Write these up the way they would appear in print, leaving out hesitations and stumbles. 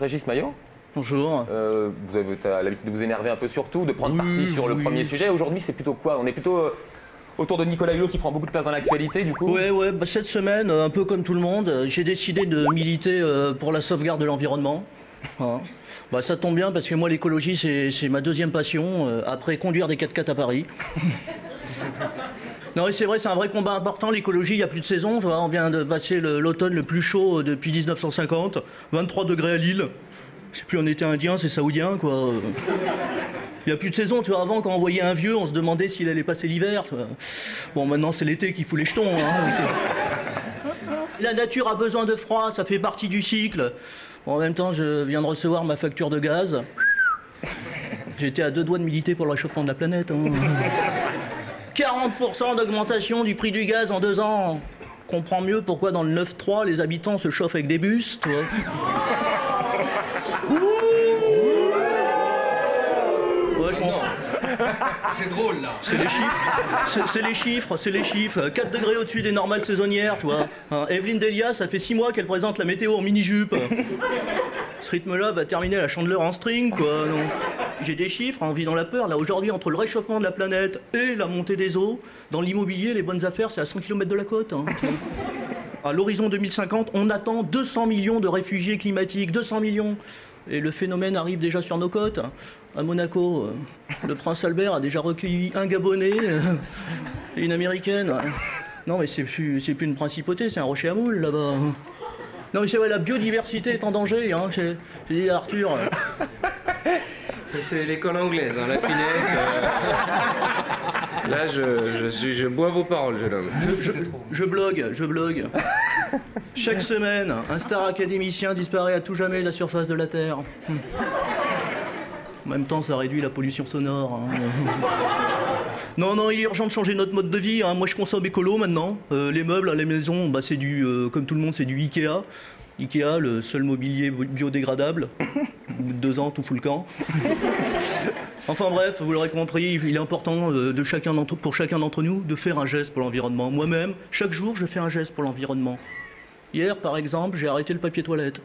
Régis Maillot, Bonjour. vous avez l'habitude de vous énerver un peu sur tout, de prendre parti sur le premier sujet. Aujourd'hui, c'est plutôt quoi? On est plutôt autour de Nicolas Hulot qui prend beaucoup de place dans l'actualité, du coup. Ouais, bah, cette semaine, un peu comme tout le monde, j'ai décidé de militer pour la sauvegarde de l'environnement. Hein. Bah, ça tombe bien parce que moi, l'écologie, c'est ma deuxième passion, après conduire des 4x4 à Paris. Non, mais c'est vrai, c'est un vrai combat important, l'écologie. Il n'y a plus de saison. Tu vois, on vient de passer l'automne le plus chaud depuis 1950, 23 degrés à Lille. Je sais plus, on était indien, c'est saoudien, quoi. Il n'y a plus de saison, tu vois. Avant, quand on voyait un vieux, on se demandait s'il allait passer l'hiver. Bon, maintenant, c'est l'été qui fout les jetons. Hein. La nature a besoin de froid, ça fait partie du cycle. Bon, en même temps, je viens de recevoir ma facture de gaz. J'étais à 2 doigts de militer pour le réchauffement de la planète. Hein. 40% d'augmentation du prix du gaz en 2 ans. On comprend mieux pourquoi dans le 9-3, les habitants se chauffent avec des bus, tu vois. Ouais, je m'en fous. C'est drôle là. C'est les chiffres. C'est les chiffres. 4 degrés au-dessus des normales saisonnières, tu vois. Hein, Evelyne Delia, ça fait 6 mois qu'elle présente la météo en mini-jupe. Ce rythme-là va terminer la Chandeleur en string, quoi. J'ai des chiffres, on vit dans la peur. Là, aujourd'hui, entre le réchauffement de la planète et la montée des eaux, dans l'immobilier, les bonnes affaires, c'est à 100 km de la côte. Hein. À l'horizon 2050, on attend 200 millions de réfugiés climatiques. 200 millions. Et le phénomène arrive déjà sur nos côtes. À Monaco, le prince Albert a déjà recueilli un Gabonais et une Américaine. Non, mais c'est plus une principauté, c'est un rocher à moules, là-bas. Non, mais c'est vrai, la biodiversité est en danger, hein. J'ai dit à Arthur. C'est l'école anglaise, hein, la finesse. Là, je bois vos paroles, jeune homme. Je blogue. Chaque semaine, un star académicien disparaît à tout jamais de la surface de la Terre. En même temps, ça réduit la pollution sonore. Hein. Non, il est urgent de changer notre mode de vie. Hein. Moi, je consomme écolo maintenant. Les meubles à la maison, bah, c'est comme tout le monde, c'est du Ikea. Ikea, le seul mobilier biodégradable. Au bout de 2 ans, tout fout le camp. Enfin bref, vous l'aurez compris, il est important pour chacun d'entre nous de faire un geste pour l'environnement. Moi-même, chaque jour, je fais un geste pour l'environnement. Hier, par exemple, j'ai arrêté le papier toilette.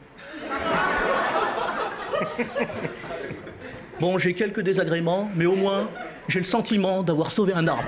Bon, j'ai quelques désagréments, mais au moins, j'ai le sentiment d'avoir sauvé un arbre.